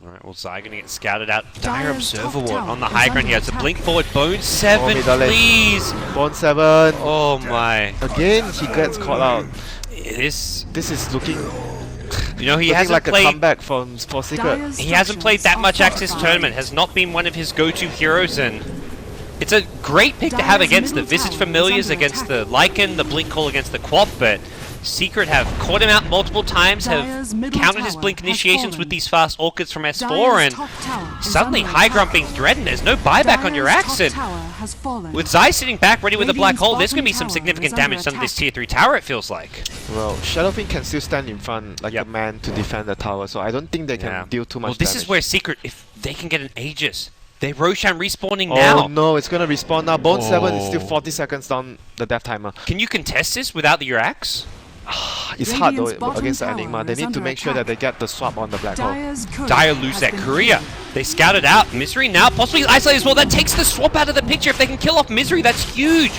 Alright, well, Zai gonna get scouted out. Dire Observer Ward on the high ground here. It's a blink forward. Bone 7, please! Bone 7. Oh my. Again, he gets caught out. This is looking... You know, he hasn't like played... a comeback for Secret. He hasn't played that much Axis tournament. Has not been one of his go-to heroes, and... It's a great pick to have against the Visage Familiars, against the Lycan, the Blink Call against the Quap, but... Secret have caught him out multiple times, have countered his blink initiations with these fast orchids from S4, and suddenly high ground being threatened. There's no buyback on your axe, and with Zai sitting back ready with a black hole, there's going to be some significant damage done to this tier 3 tower, it feels like. Well, Shadowfiend can still stand in front like a man to defend the tower, so I don't think they can deal too much damage. Well, this is where Secret, if they can get an Aegis, they Roshan respawning now. Oh no, it's gonna respawn now. Bone 7 is still 40 seconds down the death timer. Can you contest this without your axe? It's hard though against the Enigma. They need to make sure that they get the swap on the black hole. Dire lose that courier. They scouted out. Misery now possibly isolated as well. That takes the swap out of the picture. If they can kill off Misery, that's huge.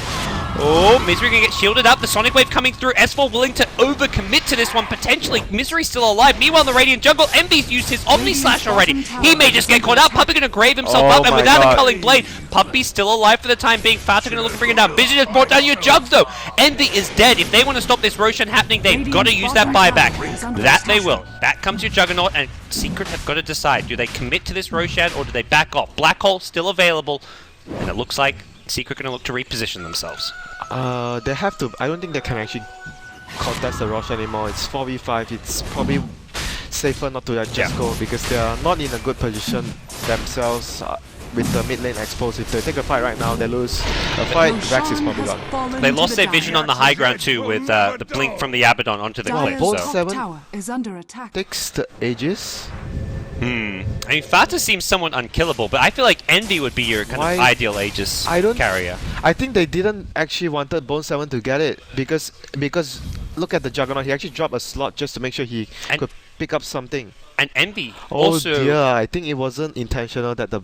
Oh, Misery gonna get shielded up. The Sonic Wave coming through. S4 willing to overcommit to this one potentially. Misery still alive. Meanwhile, in the Radiant jungle, Envy's used his Omni Slash already. He may just get caught out. Puppey gonna grave himself up, and without a culling blade, Puppey's still alive for the time being. Fata gonna look to bring it down. Vision has brought down your jugs though. Envy is dead. If they want to stop this Roshan happening, they've got to use that buyback. That they will. That comes your Juggernaut, and Secret have got to decide. Do they commit to this Roshan or do they back off? Black Hole still available, and it looks like Secret gonna look to reposition themselves. They have to. I don't think they can actually contest the Roshan anymore. It's 4v5. It's probably safer not to just go because they are not in a good position themselves with the mid lane exposed. If they take a fight right now, they lose. A fight, Rex is probably gone. They lost their vision on the high ground too with the blink from the Abaddon onto the cliff. Bone So. 7 takes the Aegis. I mean, Fata seems somewhat unkillable, but I feel like Envy would be your kind of ideal Aegis carrier. I think they didn't actually wanted Bone 7 to get it because look at the Juggernaut. He actually dropped a slot just to make sure he could pick up something. And Envy also... Oh dear, I think it wasn't intentional that the...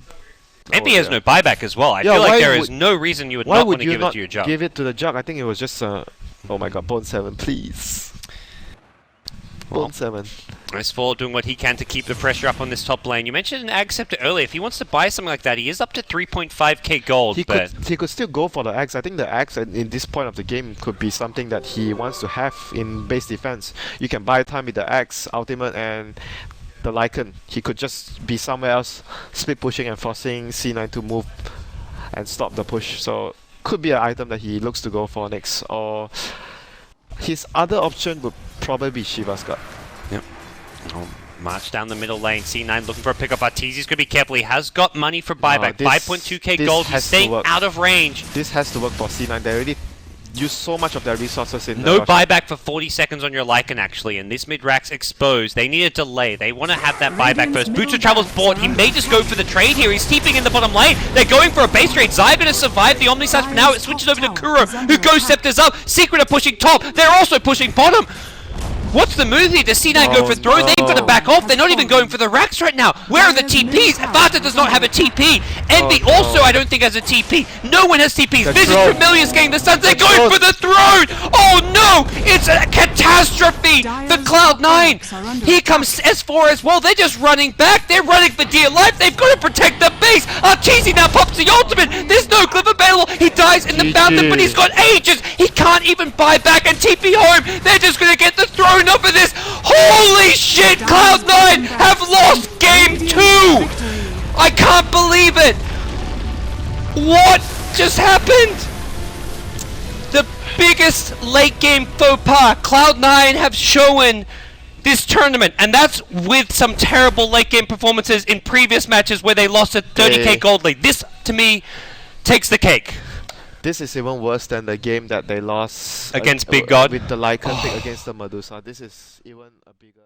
Envy has no buyback as well. I feel like there is no reason you would not want to give it to your Jug. Give it to the Jug? I think it was just oh my god, Bone 7, please. Bone 7. S4 doing what he can to keep the pressure up on this top lane. You mentioned an Ag Scepter earlier. If he wants to buy something like that, he is up to 3.5k gold. He could still go for the Axe. I think the Axe in this point of the game could be something that he wants to have in base defense. You can buy time with the Axe, Ultimate, and the Lycan. He could just be somewhere else, split pushing and forcing C9 to move and stop the push. So could be an item that he looks to go for next. Or his other option would probably be Shiva's God. Yep. March down the middle lane. C9 looking for a pickup. Arteezy's going to be careful. He has got money for buyback. 5.2k gold. He's staying out of range. This has to work for C9. They already use so much of their resources in no buyback for 40 seconds on your Lycan actually, and this mid-rack's exposed. They need a delay. They want to have that buyback first. Boots of Travel's bought. He may just go for the trade here. He's TPing in the bottom lane. They're going for a base trade. Zai going to survive the Omni Slash for now. It switches over to Kuro, who goes Scepters up. Secret are pushing top. They're also pushing bottom. What's the move here? Does C9 go for throw? They've got to back off. They're not even going for the racks right now. Where are the TPs? Fata does not have a TP. Envy also, I don't think, has a TP. No one has TPs. Visage Familiar's getting the stuns. They're going for the throne. Oh no! It's a catastrophe for Cloud9. Here comes S4 as well. They're just running back. They're running for dear life. They've got to protect the base. Arteezy now pops the ultimate. There's no clip available. He dies in the fountain, but he's got ages. He can't even buy back and TP home. They're just going to get the throne. Enough of this! Holy shit! Cloud9 have lost game 2! I can't believe it! What just happened? The biggest late game faux pas Cloud9 have shown this tournament, and that's with some terrible late game performances in previous matches where they lost a 30k gold lead. This, to me, takes the cake. This is even worse than the game that they lost against Big God with the Lycan pick against the Medusa. This is even a bigger...